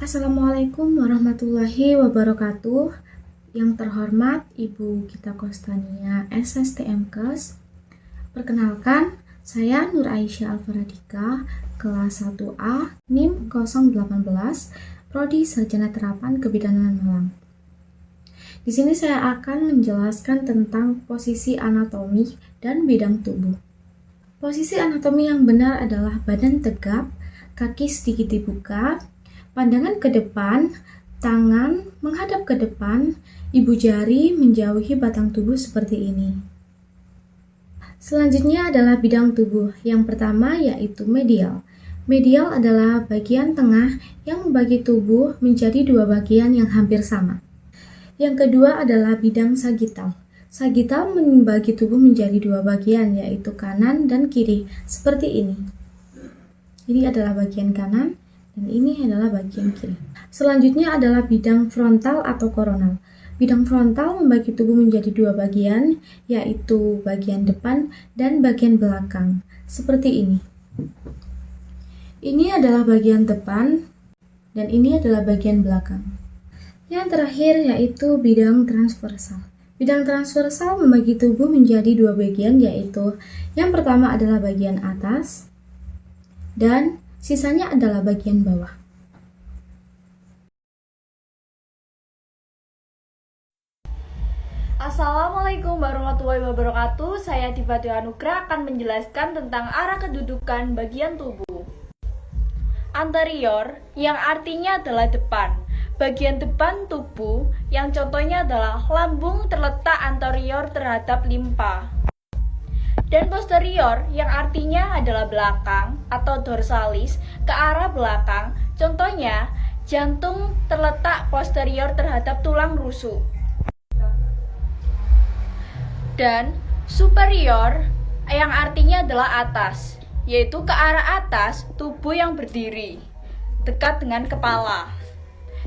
Assalamualaikum warahmatullahi wabarakatuh. Yang terhormat Ibu Gita Kostania, SSTMKes. Perkenalkan, saya Nur Aisyah Alfaradika, kelas 1A, NIM 018, Prodi Sarjana Terapan Kebidanan Malang. Di sini saya akan menjelaskan tentang posisi anatomi dan bidang tubuh. Posisi anatomi yang benar adalah badan tegap, kaki sedikit dibuka, pandangan ke depan, tangan menghadap ke depan, ibu jari menjauhi batang tubuh seperti ini. Selanjutnya adalah bidang tubuh. Yang pertama yaitu medial. Medial adalah bagian tengah yang membagi tubuh menjadi dua bagian yang hampir sama. Yang kedua adalah bidang sagital. Sagital membagi tubuh menjadi dua bagian, yaitu kanan dan kiri, seperti ini. Ini adalah bagian kanan, dan ini adalah bagian kiri. Selanjutnya adalah bidang frontal atau koronal. Bidang frontal membagi tubuh menjadi dua bagian, yaitu bagian depan dan bagian belakang, seperti ini. Ini adalah bagian depan, dan ini adalah bagian belakang. Yang terakhir yaitu bidang transversal. Bidang transversal membagi tubuh menjadi dua bagian, yaitu yang pertama adalah bagian atas, dan sisanya adalah bagian bawah. Assalamualaikum warahmatullahi wabarakatuh. Saya Diva Anugrah akan menjelaskan tentang arah kedudukan bagian tubuh. Anterior yang artinya adalah depan. Bagian depan tubuh yang contohnya adalah lambung terletak anterior terhadap limpa. Dan posterior yang artinya adalah belakang atau dorsalis ke arah belakang. Contohnya jantung terletak posterior terhadap tulang rusuk. Dan superior yang artinya adalah atas, yaitu ke arah atas tubuh yang berdiri, dekat dengan kepala.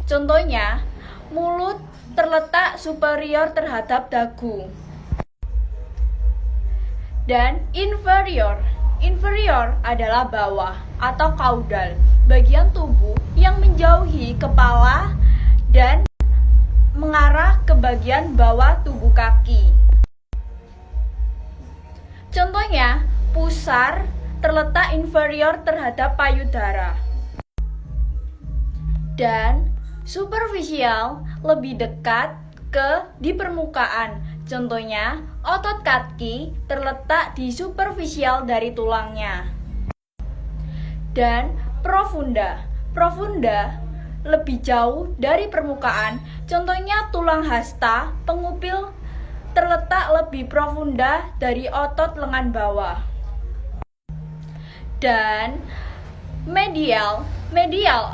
Contohnya, mulut terletak superior terhadap dagu. Dan inferior adalah bawah atau kaudal, bagian tubuh yang menjauhi kepala dan mengarah ke bagian bawah tubuh kaki. Contohnya, pusar terletak inferior terhadap payudara. Dan superficial lebih dekat di permukaan. Contohnya, otot kaki terletak di superficial dari tulangnya. Dan profunda lebih jauh dari permukaan. Contohnya tulang hasta, pengupil terletak lebih profunda dari otot lengan bawah. Dan medial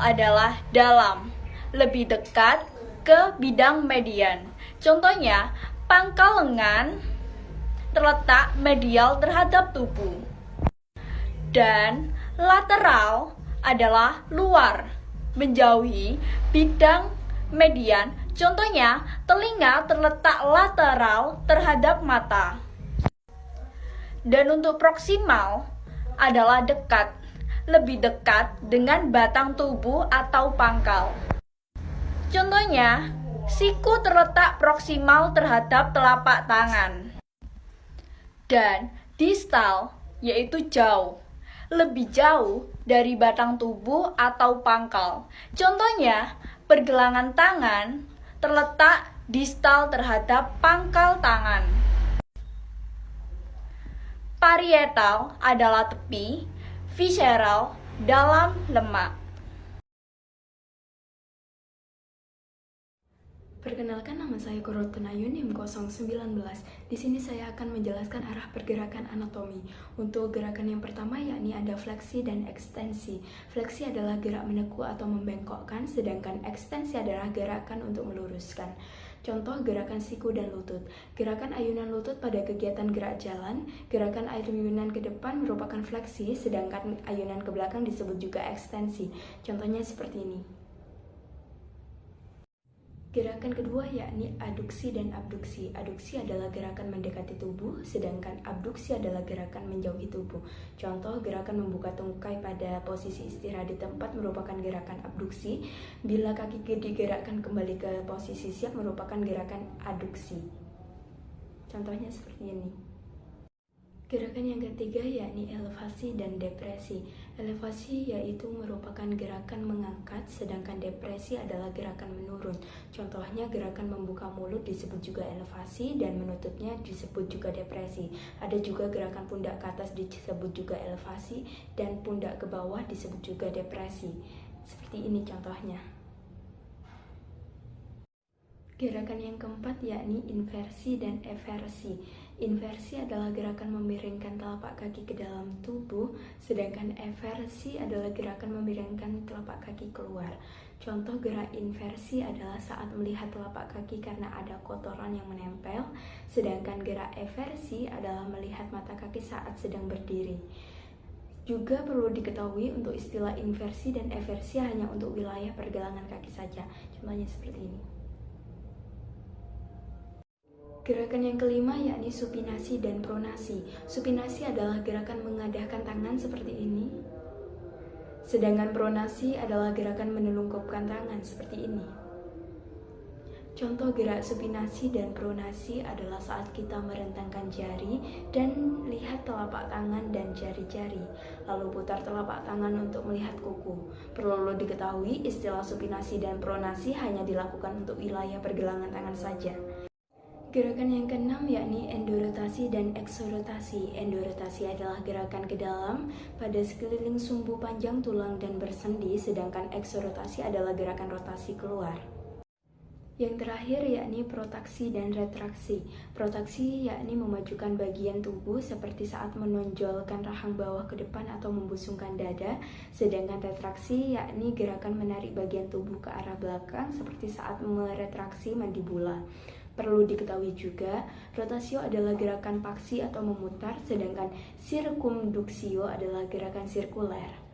adalah dalam, lebih dekat ke bidang median. Contohnya, pangkal lengan terletak medial terhadap tubuh. Dan lateral adalah luar, menjauhi bidang median. Contohnya, telinga terletak lateral terhadap mata. Dan untuk proksimal adalah dekat, lebih dekat dengan batang tubuh atau pangkal. Contohnya, siku terletak proksimal terhadap telapak tangan. Dan distal yaitu jauh, lebih jauh dari batang tubuh atau pangkal. Contohnya, pergelangan tangan terletak distal terhadap pangkal tangan. Parietal adalah tepi, visceral dalam lemak. Perkenalkan, nama saya Korotun Ayu, NIM 019. Di sini saya akan menjelaskan arah pergerakan anatomi. Untuk gerakan yang pertama yakni ada fleksi dan ekstensi. Fleksi adalah gerak menekuk atau membengkokkan, sedangkan ekstensi adalah gerakan untuk meluruskan. Contoh gerakan siku dan lutut. Gerakan ayunan lutut pada kegiatan gerak jalan, gerakan ayunan ke depan merupakan fleksi, sedangkan ayunan ke belakang disebut juga ekstensi. Contohnya seperti ini. Gerakan kedua yakni aduksi dan abduksi. Aduksi adalah gerakan mendekati tubuh, sedangkan abduksi adalah gerakan menjauhi tubuh. Contoh, gerakan membuka tungkai pada posisi istirahat di tempat merupakan gerakan abduksi. Bila kaki digerakkan kembali ke posisi siap merupakan gerakan aduksi. Contohnya seperti ini. Gerakan yang ketiga yakni elevasi dan depresi. Elevasi yaitu merupakan gerakan mengangkat, sedangkan depresi adalah gerakan menurun. Contohnya gerakan membuka mulut disebut juga elevasi dan menutupnya disebut juga depresi. Ada juga gerakan pundak ke atas disebut juga elevasi dan pundak ke bawah disebut juga depresi. Seperti ini contohnya. Gerakan yang keempat yakni inversi dan eversi. Inversi adalah gerakan memiringkan telapak kaki ke dalam tubuh, sedangkan eversi adalah gerakan memiringkan telapak kaki keluar. Contoh gerak inversi adalah saat melihat telapak kaki karena ada kotoran yang menempel, sedangkan gerak eversi adalah melihat mata kaki saat sedang berdiri. Juga perlu diketahui untuk istilah inversi dan eversi hanya untuk wilayah pergelangan kaki saja. Contohnya seperti ini. Gerakan yang kelima yakni supinasi dan pronasi. Supinasi adalah gerakan mengadahkan tangan seperti ini. Sedangkan pronasi adalah gerakan menelungkupkan tangan seperti ini. Contoh gerak supinasi dan pronasi adalah saat kita merentangkan jari dan lihat telapak tangan dan jari-jari, lalu putar telapak tangan untuk melihat kuku. Perlu diketahui istilah supinasi dan pronasi hanya dilakukan untuk wilayah pergelangan tangan saja. Gerakan yang keenam yakni endorotasi dan eksorotasi. Endorotasi adalah gerakan ke dalam pada sekeliling sumbu panjang tulang dan bersendi, sedangkan eksorotasi adalah gerakan rotasi keluar. Yang terakhir yakni protraksi dan retraksi. Protraksi yakni memajukan bagian tubuh seperti saat menonjolkan rahang bawah ke depan atau membusungkan dada, sedangkan retraksi yakni gerakan menarik bagian tubuh ke arah belakang seperti saat meretraksi mandibula. Perlu diketahui juga, rotasio adalah gerakan paksi atau memutar, sedangkan sirkumduksio adalah gerakan sirkuler.